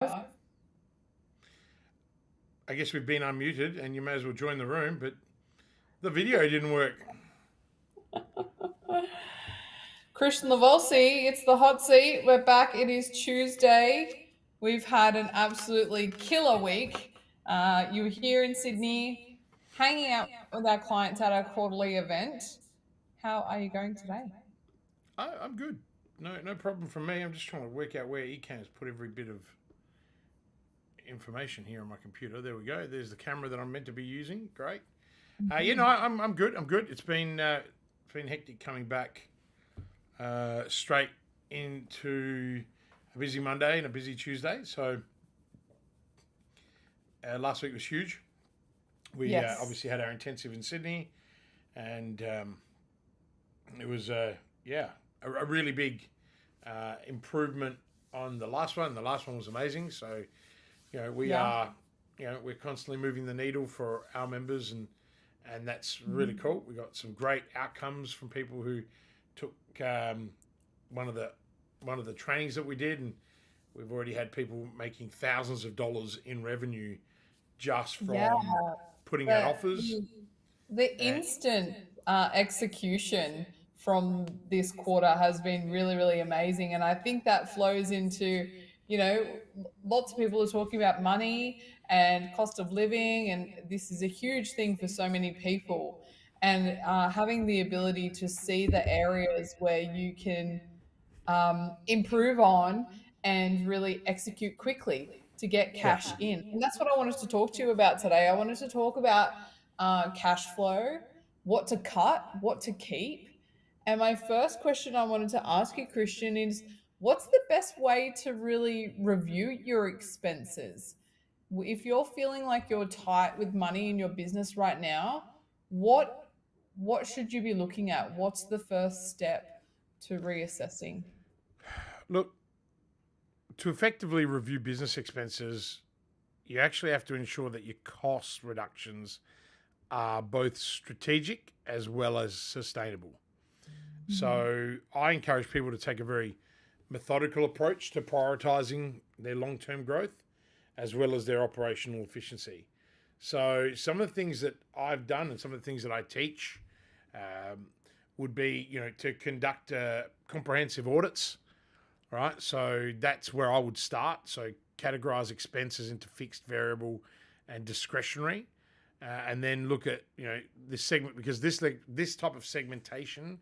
I guess we've been unmuted and you may as well join the room, but the video didn't work. Kristian Livolsi, it's the hot seat. We're back. It is Tuesday. We've had an absolutely killer week. You were here in Sydney, hanging out with our clients at our quarterly event. How are you going today? I'm good. No problem from me. I'm just trying to work out where Ecamm's put every bit of information here on my computer. There we go. There's the camera that I'm meant to be using. Great. I'm good. I'm good. It's been hectic coming back straight into a busy Monday and a busy Tuesday. So last week was huge. We Yes. obviously had our intensive in Sydney, and it was a really big improvement on the last one. The last one was amazing. So Yeah. we're constantly moving the needle for our members, and that's really cool. We got some great outcomes from people who took one of the trainings that we did, and we've already had people making thousands of dollars in revenue just Yeah. from putting out The, offers. the And instant execution from this quarter has been really, really amazing. And I think that flows into, lots of people are talking about money and cost of living. And this is a huge thing for so many people. And having the ability to see the areas where you can improve on and really execute quickly to get yeah, cash in. And that's what I wanted to talk to you about today. I wanted to talk about cash flow, what to cut, what to keep. And my first question I wanted to ask you, Kristian, is what's the best way to really review your expenses? If you're feeling like you're tight with money in your business right now, what what should you be looking at? What's the first step to reassessing? look, to effectively review business expenses, you actually have to ensure that your cost reductions are both strategic as well as sustainable. So I encourage people to take a very methodical approach to prioritizing their long term growth as well as their operational efficiency. So some of the things that I've done and some of the things that I teach um, would be, to conduct comprehensive audits. Right. So that's where I would start. So categorize expenses into fixed, variable, and discretionary. And then look at this segment, because this type of segmentation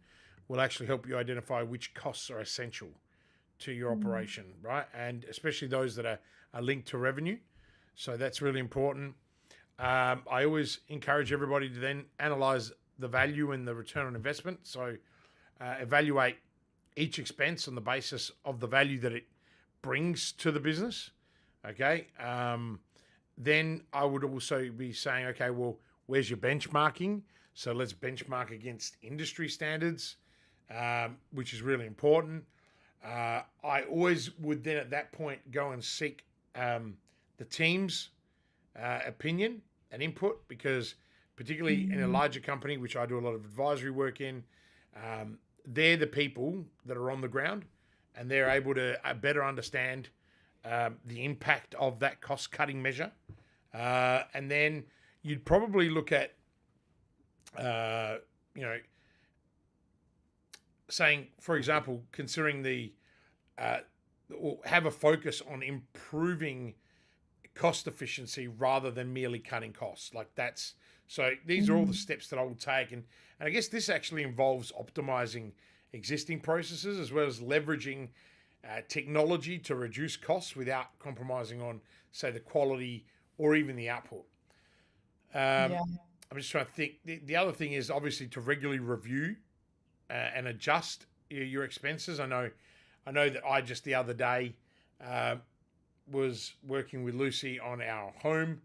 will actually help you identify which costs are essential to your operation, right? And especially those that are linked to revenue. So that's really important. I always encourage everybody to then analyze the value and the return on investment. So evaluate each expense on the basis of the value that it brings to the business. Okay. Then I would also be saying, okay, well, where's your benchmarking? So let's benchmark against industry standards, which is really important. I always would then at that point go and seek the team's opinion and input, because particularly in a larger company, which I do a lot of advisory work in, they're the people that are on the ground, and they're able to better understand the impact of that cost cutting measure. And then you'd probably look at, saying, for example, considering or have a focus on improving cost efficiency rather than merely cutting costs. So these are all the steps that I will take. And I guess this actually involves optimizing existing processes as well as leveraging technology to reduce costs without compromising on, say, the quality or even the output. Yeah. I'm just trying to think. The other thing is obviously to regularly review and adjust your expenses. I know that I just the other day was working with Lucy on our home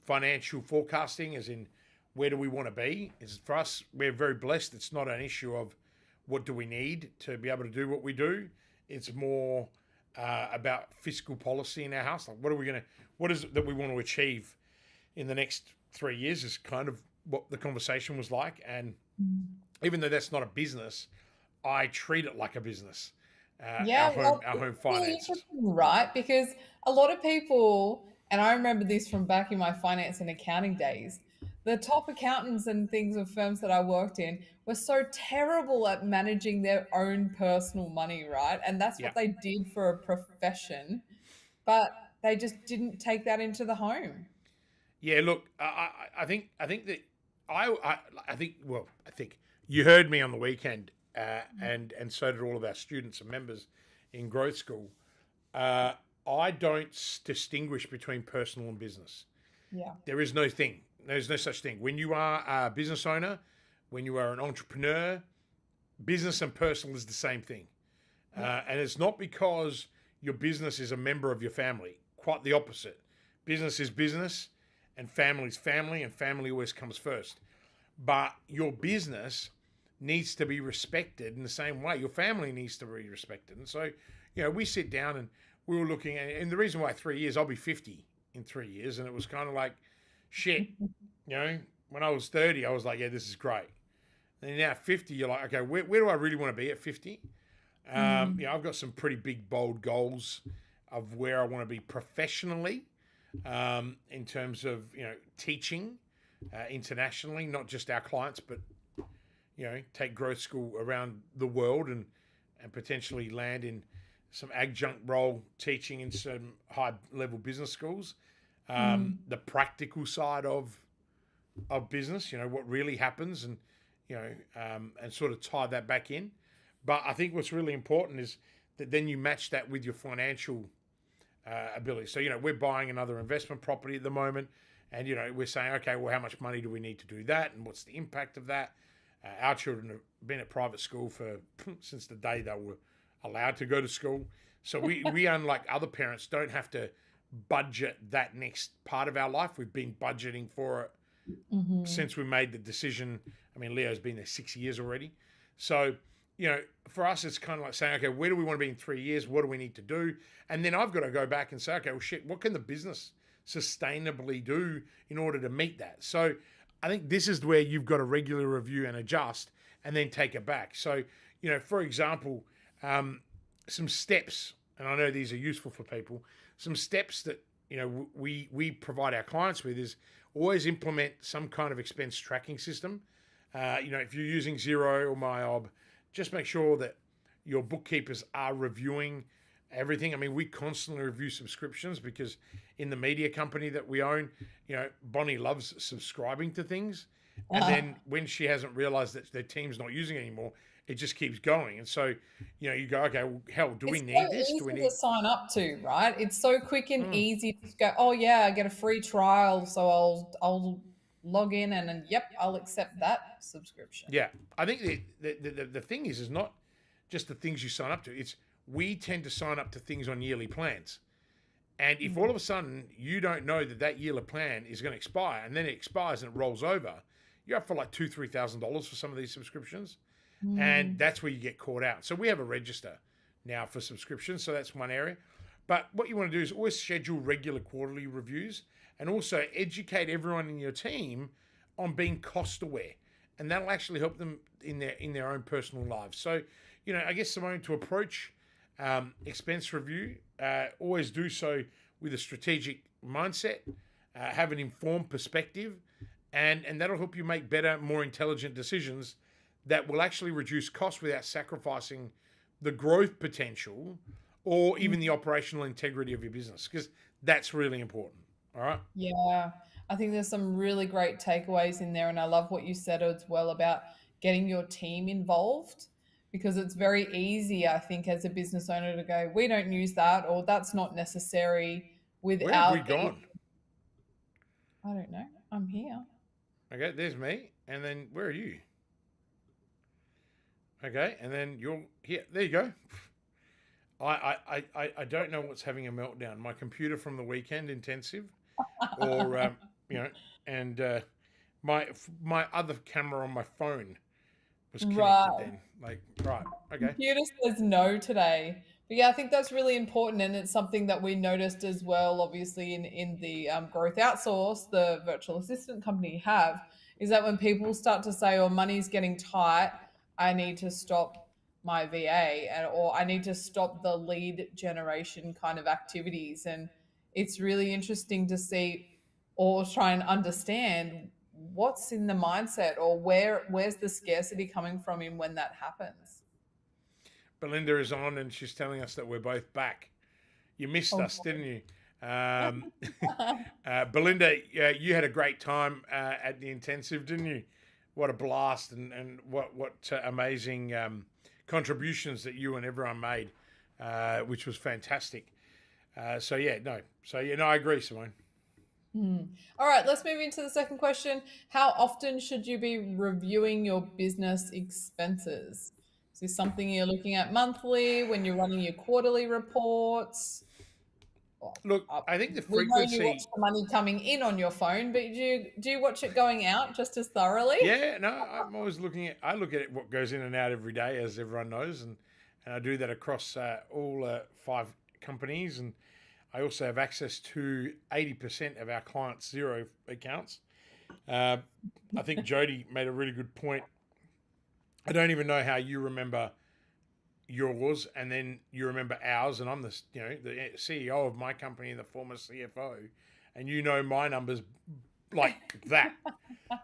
financial forecasting, as in where do we want to be. Is for us, we're very blessed. It's not an issue of what do we need to be able to do what we do. It's more about fiscal policy in our house. Like, what is it that we want to achieve in the next 3 years is kind of what the conversation was like. And even though that's not a business, I treat it like a business. Yeah, well, our it's home really finances. interesting, right? Because a lot of people, and I remember this from back in my finance and accounting days, the top accountants and things of firms that I worked in were so terrible at managing their own personal money, right? And that's Yeah. what they did for a profession, but they just didn't take that into the home. Yeah, look, I think that I think well, I think you heard me on the weekend, and so did all of our students and members in growth school. Uh, I don't distinguish between personal and business. Yeah. There is no thing. There's no such thing. When you are a business owner, when you are an entrepreneur, business and personal is the same thing. Yeah. And it's not because your business is a member of your family. Quite the opposite. Business is business, and family is family, and family always comes first. But your business needs to be respected in the same way. Your family needs to be respected. And so, we sit down and we were looking at, and the reason why 3 years, I'll be 50 in 3 years. And it was kind of like, shit, when I was 30, I was like, yeah, this is great. And now at 50, you're like, okay, where do I really want to be at 50? Mm. I've got some pretty big, bold goals of where I want to be professionally, in terms of teaching internationally, not just our clients, but take growth school around the world and potentially land in some adjunct role teaching in some high level business schools. Mm. The practical side of business, what really happens, and and sort of tie that back in. But I think what's really important is that then you match that with your financial ability. So we're buying another investment property at the moment, and we're saying, okay, well, how much money do we need to do that, and what's the impact of that? Our children have been at private school for since the day they were allowed to go to school. So we unlike other parents, don't have to budget that next part of our life. We've been budgeting for it Mhm. since we made the decision. I mean, Leo's been there 6 years already. So, for us, it's kind of like saying, okay, where do we want to be in 3 years? What do we need to do? And then I've got to go back and say, okay, well, shit, what can the business sustainably do in order to meet that? So I think this is where you've got to regularly review and adjust and then take it back. So, for example, some steps, and I know these are useful for people, some steps that, we provide our clients with is always implement some kind of expense tracking system. If you're using Xero or MyOb, just make sure that your bookkeepers are reviewing everything. I mean, we constantly review subscriptions because in the media company that we own, Bonnie loves subscribing to things. And then when she hasn't realized that their team's not using it anymore, it just keeps going. And so, you go, okay, well, hell, do we It's so need this? Do we easy to need. sign up to, right? It's so quick and Mm. easy to just go, oh yeah, I get a free trial, so I'll log in and then yep, I'll accept that subscription. Yeah. I think the thing is not just the things you sign up to. It's we tend to sign up to things on yearly plans. And if all Mm. of a sudden you don't know that yearly plan is going to expire, and then it expires and it rolls over, you're up for like $2,000-$3,000 for some of these subscriptions, and Mm. that's where you get caught out. So we have a register now for subscriptions, so that's one area. But what you want to do is always schedule regular quarterly reviews, and also educate everyone in your team on being cost aware, and that'll actually help them in their own personal lives. So, I guess, Simone, to approach expense review, always do so with a strategic mindset, have an informed perspective, and that'll help you make better, more intelligent decisions that will actually reduce costs without sacrificing the growth potential or even the operational integrity of your business, because that's really important. All right. Yeah, I think there's some really great takeaways in there, and I love what you said as well about getting your team involved because it's very easy, I think, as a business owner to go, we don't use that, or that's not necessary Where have we without the, gone? I don't know, I'm here. Okay, there's me, and then where are you? Okay, and then you're here. There you go. I don't know what's having a meltdown. My computer from the weekend intensive, or you know, and my other camera on my phone was connected. Right. Then, like, right, okay, Computer says no today. But yeah, I think that's really important. And it's something that we noticed as well, obviously, in the growth outsource, the virtual assistant company have, is that when people start to say, oh, money's getting tight, I need to stop my VA, or I need to stop the lead generation kind of activities. And it's really interesting to see or try and understand what's in the mindset, or where's the scarcity coming from in when that happens. Belinda is on and she's telling us that we're both back. You missed Oh, us, didn't you? Belinda, you had a great time at the intensive, didn't you? What a blast, and what amazing contributions that you and everyone made, which was fantastic. So I agree, Simone. All right, let's move into the second question. How often should you be reviewing your business expenses? Is this something you're looking at monthly when you're running your quarterly reports? Well, Look, I think the we know you watch frequency. the money coming in on your phone, but do you watch it going out just as thoroughly? Yeah, no, I'm always looking at. I look at what goes in and out every day, as everyone knows, and I do that across all 5 companies, and I also have access to 80% of our clients' zero accounts. I think Jody made a really good point. I don't even know how you remember yours, and then you remember ours, and I'm the CEO of my company and the former CFO, and you know my numbers like that.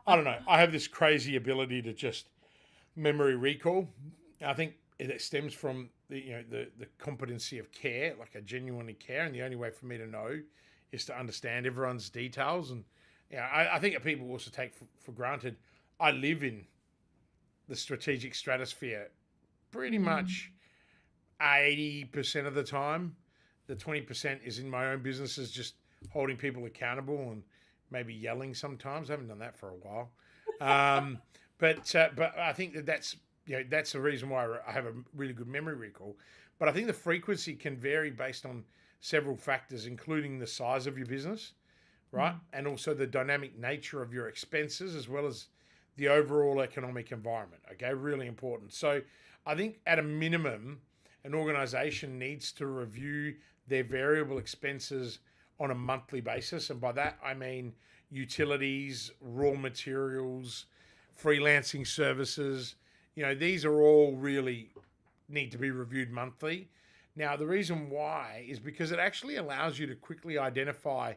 I don't know. I have this crazy ability to just memory recall. I think it stems from the competency of care, like I genuinely care, and the only way for me to know is to understand everyone's details. And I think that people also take for granted. I live in the strategic stratosphere pretty much 80% of the time. The 20% is in my own businesses, just holding people accountable and maybe yelling sometimes. I haven't done that for a while. But I think that's that's the reason why I have a really good memory recall. But I think the frequency can vary based on several factors, including the size of your business, right? And also the dynamic nature of your expenses, as well as the overall economic environment. Okay, really important. So I think at a minimum, an organization needs to review their variable expenses on a monthly basis. And by that, I mean utilities, raw materials, freelancing services. These are all really need to be reviewed monthly. Now, the reason why is because it actually allows you to quickly identify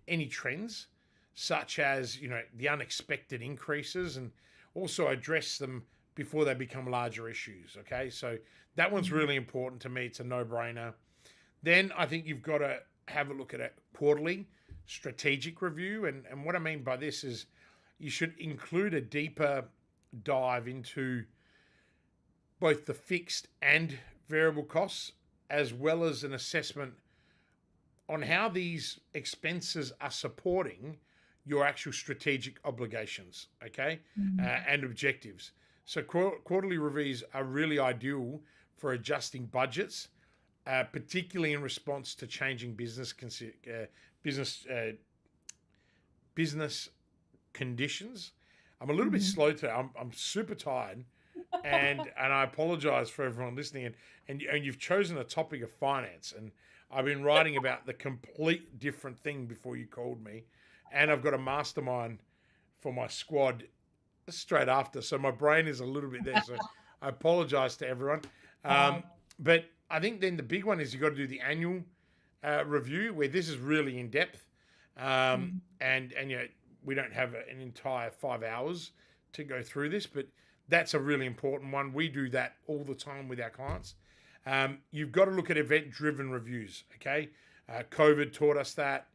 any trends, such as, the unexpected increases, and also address them before they become larger issues. Okay, so that one's really important to me. It's a no-brainer. Then I think you've got to have a look at a quarterly strategic review. And what I mean by this is you should include a deeper dive into both the fixed and variable costs, as well as an assessment on how these expenses are supporting your actual strategic obligations, okay, and objectives. So quarterly reviews are really ideal for adjusting budgets, particularly in response to changing business conditions. I'm a little bit slow today. I'm super tired, and I apologize for everyone listening. And you've chosen a topic of finance, and I've been writing about the complete different thing before you called me, and I've got a mastermind for my squad straight after, so my brain is a little bit there. So I apologize to everyone. But I think then the big one is you've got to do the annual review, where this is really in depth, and we don't have an entire 5 hours to go through this, but that's a really important one. We do that all the time with our clients. You've got to look at event-driven reviews. Okay, COVID taught us that,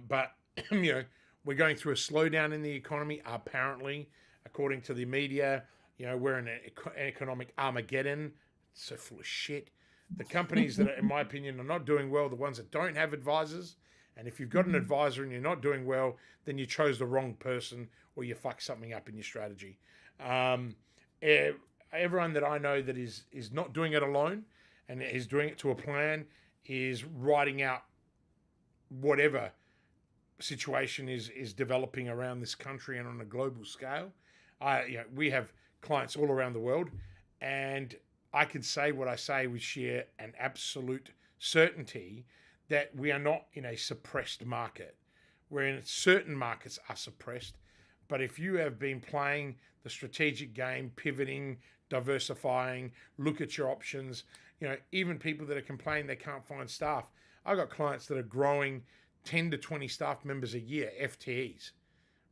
but we're going through a slowdown in the economy. Apparently, according to the media, we're in an economic Armageddon. It's so full of shit. The companies that, in my opinion, are not doing well, the ones that don't have advisors. And if you've got an advisor and you're not doing well, then you chose the wrong person, or you fucked something up in your strategy. Everyone that I know that is not doing it alone and is doing it to a plan is writing out whatever situation is developing around this country and on a global scale. We have clients all around the world, and I can say what I say with sheer and absolute certainty that we are not in a suppressed market. We're in certain markets are suppressed, But if you have been playing the strategic game, pivoting, diversifying, look at your options, even people that are complaining they can't find staff. I've got clients that are growing 10 to 20 staff members a year, FTEs,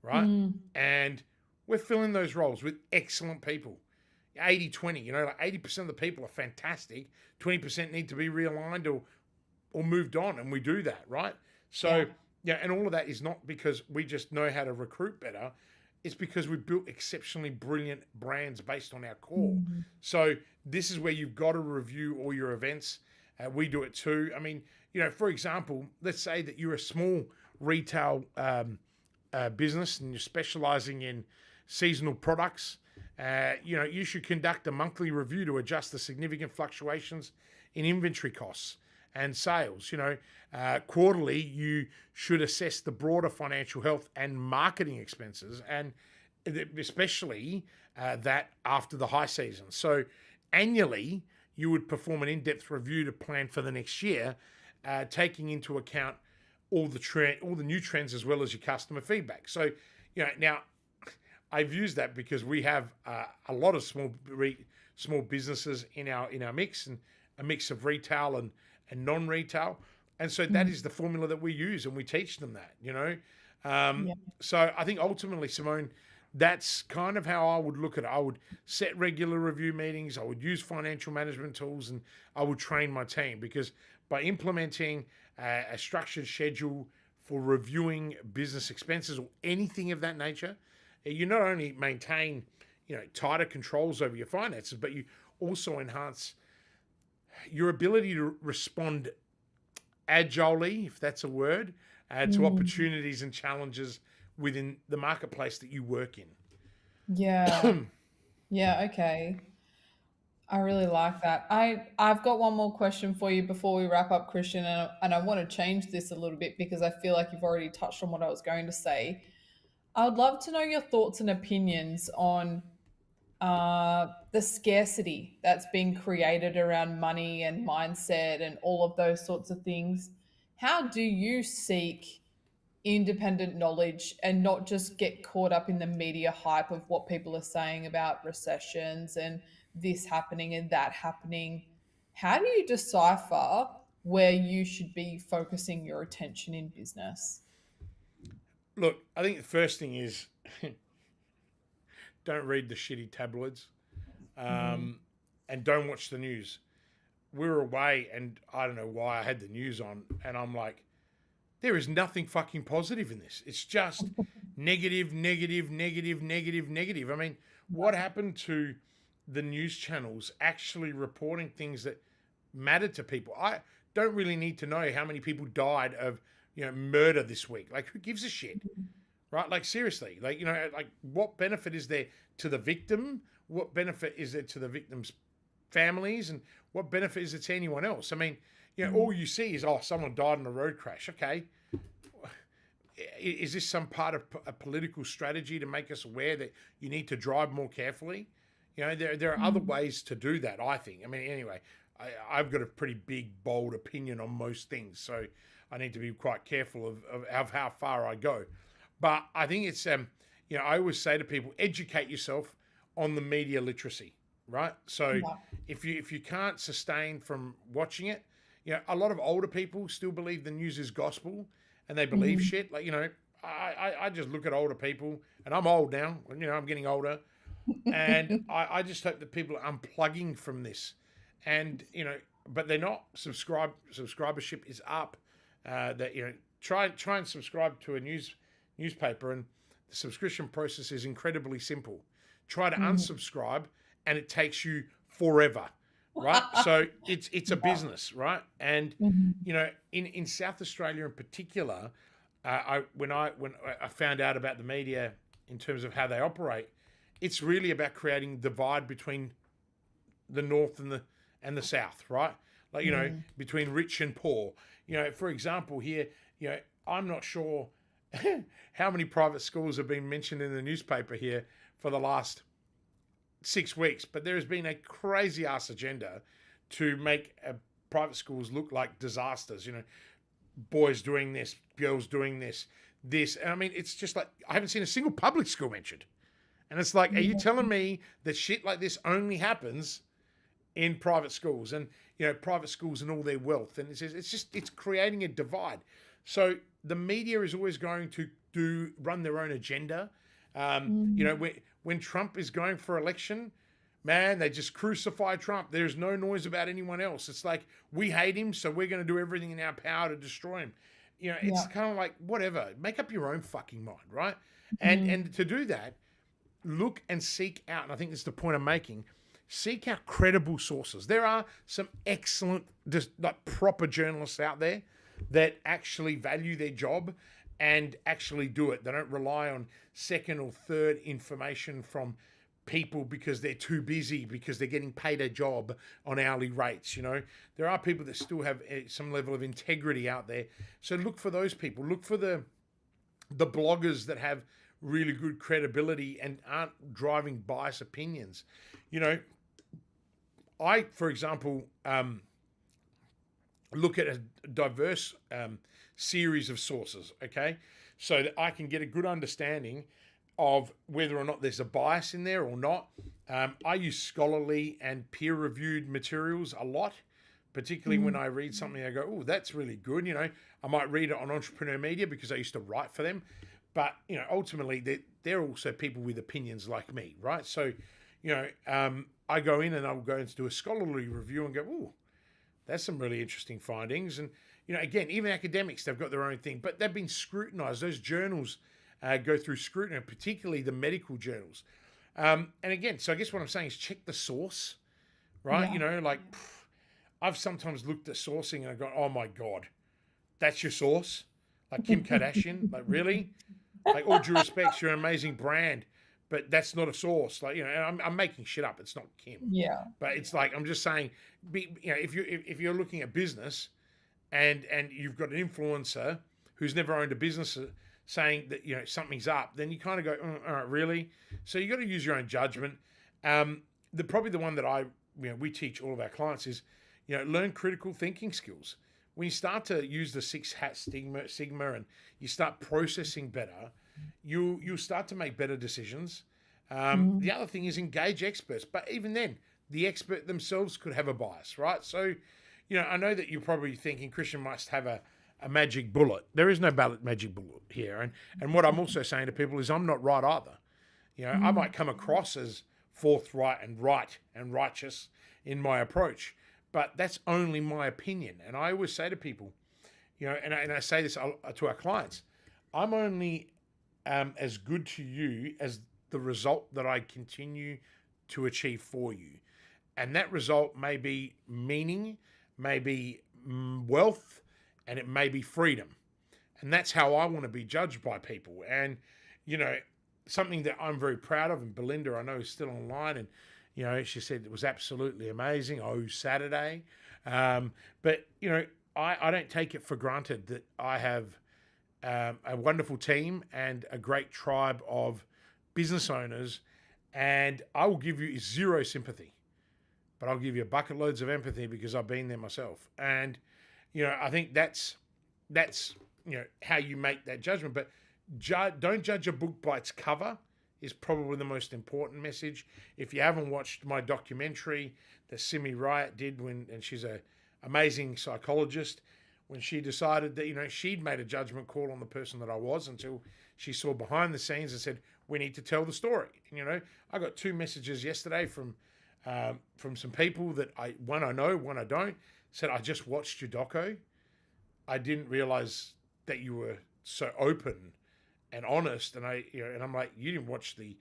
right? And we're filling those roles with excellent people. 80-20, like 80% of the people are fantastic. 20% need to be realigned or moved on, and we do that, right? So, and all of that is not because we just know how to recruit better. It's because we've built exceptionally brilliant brands based on our core. So this is where you've got to review all your events. We do it too. I mean, for example, let's say that you're a small retail business and you're specializing in seasonal products. You should conduct a monthly review to adjust the significant fluctuations in inventory costs and sales. Quarterly, you should assess the broader financial health and marketing expenses, and especially that after the high season. So annually, you would perform an in-depth review to plan for the next year, taking into account all the new trends as well as your customer feedback. So, now I've used that because we have a lot of small businesses in our mix, and a mix of retail and non-retail. And so that is the formula that we use, and we teach them that, So I think ultimately, Simone, that's kind of how I would look at it. I would set regular review meetings. I would use financial management tools, and I would train my team, because by implementing a structured schedule for reviewing business expenses or anything of that nature, you not only maintain, tighter controls over your finances, but you also enhance your ability to respond agilely, if that's a word, to opportunities and challenges within the marketplace that you work in. Yeah. Yeah, okay. I really like that. I've got one more question for you before we wrap up, Kristian, and I want to change this a little bit because I feel like you've already touched on what I was going to say. I would love to know your thoughts and opinions on the scarcity that's being created around money and mindset and all of those sorts of things. How do you seek independent knowledge and not just get caught up in the media hype of what people are saying about recessions and this happening and that happening? How do you decipher where you should be focusing your attention in business? Look, I think the first thing is don't read the shitty tabloids, and don't watch the news. We were away, and I don't know why I had the news on, and I'm like, there is nothing fucking positive in this. It's just negative, negative, negative, negative, negative. I mean, what happened to the news channels actually reporting things that mattered to people? I don't really need to know how many people died of murder this week. Like, who gives a shit? Right? Like, seriously, like, what benefit is there to the victim? What benefit is there to the victim's families? And what benefit is there to anyone else? I mean, all you see is, someone died in a road crash. Okay. Is this some part of a political strategy to make us aware that you need to drive more carefully? There are other ways to do that, I think. I mean, anyway, I've got a pretty big, bold opinion on most things, so I need to be quite careful of how far I go. But I think it's, I always say to people, educate yourself on the media literacy, right? So if you can't sustain from watching it, a lot of older people still believe the news is gospel, and they believe shit. Like, I just look at older people, and I'm old now, I'm getting older, and I just hope that people are unplugging from this, and, but they're not. Subscribership is up. That, try and subscribe to a newspaper, and the subscription process is incredibly simple. Try to unsubscribe, and it takes you forever, right? So it's a business, right? And in South Australia in particular, when I found out about the media in terms of how they operate, it's really about creating divide between the north and the south, right? Like, between rich and poor. For example, here, I'm not sure how many private schools have been mentioned in the newspaper here for the last 6 weeks, but there has been a crazy ass agenda to make private schools look like disasters. Boys doing this, girls doing this. this. And I mean, it's just like, I haven't seen a single public school mentioned. And it's like, are you telling me that shit like this only happens in private schools, and private schools and all their wealth? And it's creating a divide. So the media is always going to run their own agenda. When Trump is going for election, man, they just crucify Trump. There's no noise about anyone else. It's like, we hate him, so we're going to do everything in our power to destroy him. It's kind of like, whatever. Make up your own fucking mind, right? And to do that, look and seek out, and I think this is the point I'm making, seek out credible sources. There are some excellent, just like proper journalists out there that actually value their job and actually do it. They don't rely on second or third information from people because they're too busy, because they're getting paid a job on hourly rates. There are people that still have some level of integrity out there. So look for those people. Look for the bloggers that have really good credibility and aren't driving biased opinions. I, for example, look at a diverse series of sources, okay? So that I can get a good understanding of whether or not there's a bias in there or not. I use scholarly and peer-reviewed materials a lot, particularly when I read something, I go, oh, that's really good. I might read it on Entrepreneur Media because I used to write for them. But, ultimately, they're also people with opinions like me, right? So, I go in and I'll go and do a scholarly review and go, oh, that's some really interesting findings. And, again, even academics, they've got their own thing, but they've been scrutinized. Those journals go through scrutiny, particularly the medical journals. And again, so I guess what I'm saying is check the source, right? Yeah. I've sometimes looked at sourcing and I've gone, oh my God, that's your source? Like Kim Kardashian? Like, really? Like, all due respect, you're an amazing brand, but that's not a source. Like, and I'm making shit up. It's not Kim. Yeah. But it's like, I'm just saying, if you're looking at business and you've got an influencer who's never owned a business saying that, something's up, then you kind of go, all right, really? So you got to use your own judgment. Probably the one that we teach all of our clients is, learn critical thinking skills. When you start to use the 6 hat sigma and you start processing better, you'll start to make better decisions. The other thing is engage experts, but even then, the expert themselves could have a bias, right? So, I know that you're probably thinking Kristian must have a magic bullet. There is no magic bullet here. And what I'm also saying to people is I'm not right either. I might come across as forthright and right and righteous in my approach, but that's only my opinion. And I always say to people, and I say this to our clients, I'm only as good to you as the result that I continue to achieve for you. And that result may be meaning, may be wealth, and it may be freedom. And that's how I want to be judged by people. And, something that I'm very proud of, and Belinda, I know, is still online, and, she said it was absolutely amazing. Oh, Saturday. But, I don't take it for granted that I have a wonderful team and a great tribe of business owners, and I will give you zero sympathy, but I'll give you bucket loads of empathy because I've been there myself. And, I think that's how you make that judgment. But don't judge a book by its cover is probably the most important message. If you haven't watched my documentary that Simi Riot did and she's an amazing psychologist, when she decided that, she'd made a judgment call on the person that I was until she saw behind the scenes and said, we need to tell the story. And, I got 2 messages yesterday from some people that one I know, one I don't, said, I just watched your doco. I didn't realize that you were so open and honest. And and I'm like, you didn't watch the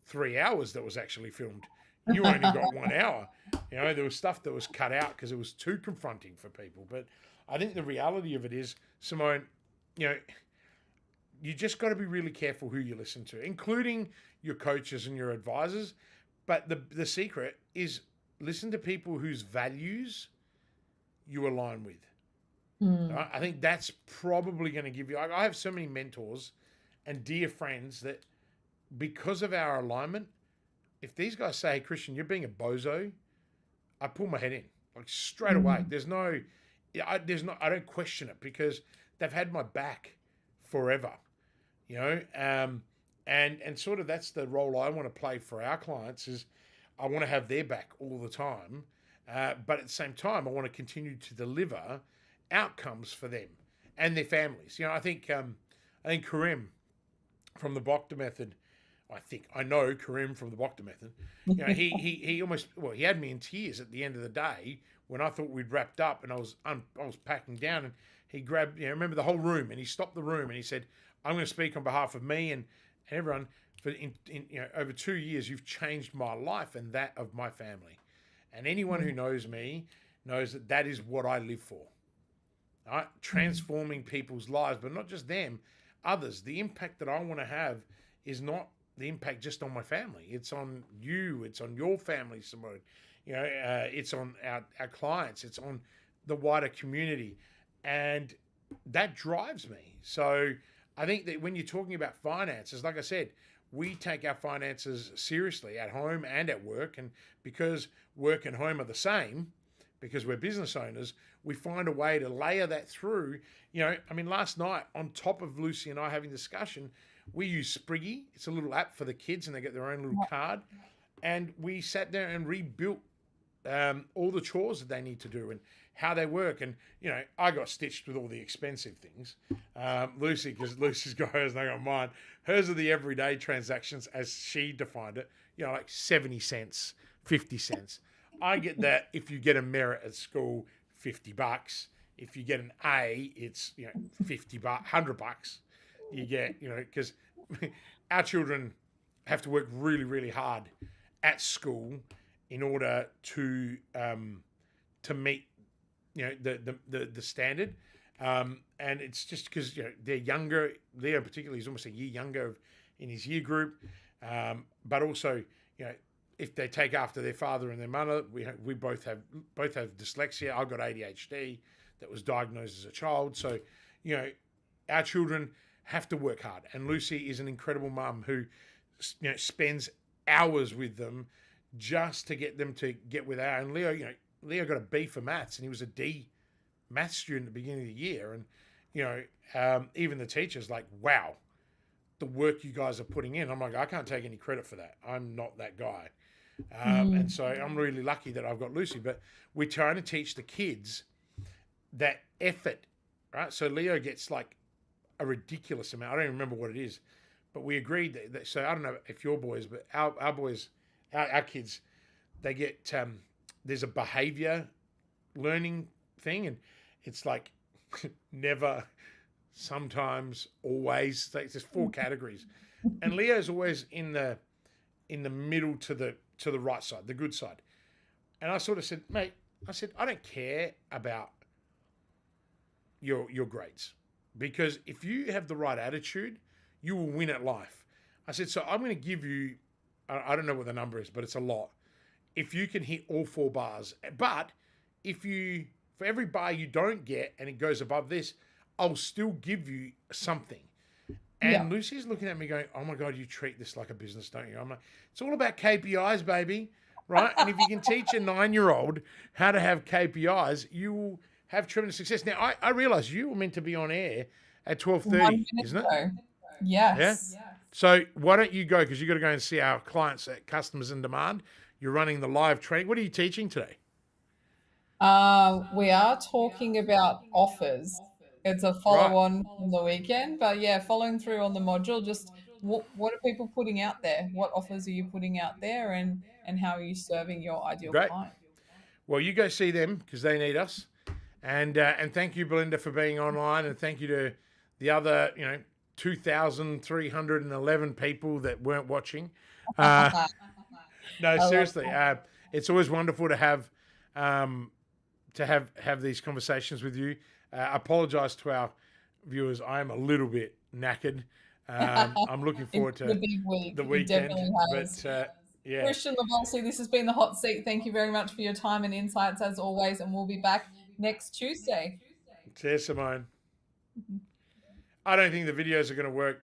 3 hours that was actually filmed. You only got 1 hour. There was stuff that was cut out because it was too confronting for people. But I think the reality of it is, Simone, you just got to be really careful who you listen to, including your coaches and your advisors. But the secret is listen to people whose values you align with. Right? I think that's probably going to give you... I have so many mentors and dear friends that because of our alignment, if these guys say, hey, Kristian, you're being a bozo, I pull my head in. Like straight away. I don't question it because they've had my back forever. you know, and sort of that's the role I want to play for our clients is I want to have their back all the time, but at the same time I want to continue to deliver outcomes for them and their families. You know, I think Karim from the Bokta method. I know Karim from the Bokta method. You know, he almost he had me in tears at the end of the day when I thought we'd wrapped up and I was packing down and he grabbed remember the whole room and he stopped the room and he said, "I'm going to speak on behalf of me and everyone for in over 2 years you've changed my life and that of my family, and anyone who knows me knows that that is what I live for." Right? Transforming people's lives, but not just them, others. The impact that I want to have is not the impact just on my family. It's on you. It's on your family, Simone. It's on our clients. It's on the wider community. And that drives me. So I think that when you're talking about finances, like I said, we take our finances seriously at home and at work. And because work and home are the same, because we're business owners, we find a way to layer that through. Last night, on top of Lucy and I having discussion, we use Spriggy. It's a little app for the kids and they get their own little card. And we sat there and rebuilt all the chores that they need to do and how they work. And, I got stitched with all the expensive things. Lucy, because Lucy's got hers and I got mine. Hers are the everyday transactions as she defined it, like 70 cents, 50 cents. I get that if you get a merit at school, $50. If you get an A, it's, $50, $100. You get, because our children have to work really, really hard at school in order to meet, the standard. And it's just because, they're younger. Leo particularly is almost a year younger in his year group. But also, if they take after their father and their mother, we both have dyslexia. I've got ADHD that was diagnosed as a child. So, our children have to work hard. And Lucy is an incredible mum who, spends hours with them just to get them to get with our. And Leo got a B for maths and he was a D maths student at the beginning of the year. And, even the teacher's like, wow, the work you guys are putting in. I'm like, I can't take any credit for that. I'm not that guy. And so I'm really lucky that I've got Lucy, but we're trying to teach the kids that effort, right? So Leo gets like a ridiculous amount. I don't even remember what it is, but we agreed that so I don't know if your boys, but our boys, our kids, they get, there's a behavior learning thing and it's like never, sometimes, always. There's 4 categories. And Leo's always in the middle to the right side, the good side. And I sort of said, mate, I don't care about your grades because if you have the right attitude, you will win at life. I said, so I'm going to give you, I don't know what the number is, but it's a lot. If you can hit all 4 bars, but for every bar you don't get and it goes above this, I'll still give you something. And Lucy's looking at me going, oh my God, you treat this like a business, don't you? I'm like, it's all about KPIs, baby, right? And if you can teach a 9-year-old how to have KPIs, you will have tremendous success. Now, I realize you were meant to be on air at 12:30, isn't it? Yes. Yeah? So why don't you go, because you got to go and see our clients at Customers in Demand. You're running the live training. What are you teaching today? We are talking about offers. It's a follow-on from the weekend, but yeah, following through on the module, just what are people putting out there? What offers are you putting out there and how are you serving your ideal client? Well, you go see them because they need us. And thank you, Belinda, for being online, and thank you to the other, 2,311 people that weren't watching. No, seriously, it's always wonderful to have these conversations with you. Apologize to our viewers. I am a little bit knackered. I'm looking forward to the big week. The weekend. But yeah. Kristian Livolsi, this has been the Hot Seat. Thank you very much for your time and insights as always, and we'll be back next Tuesday. Cheers, Simone. I don't think the videos are going to work.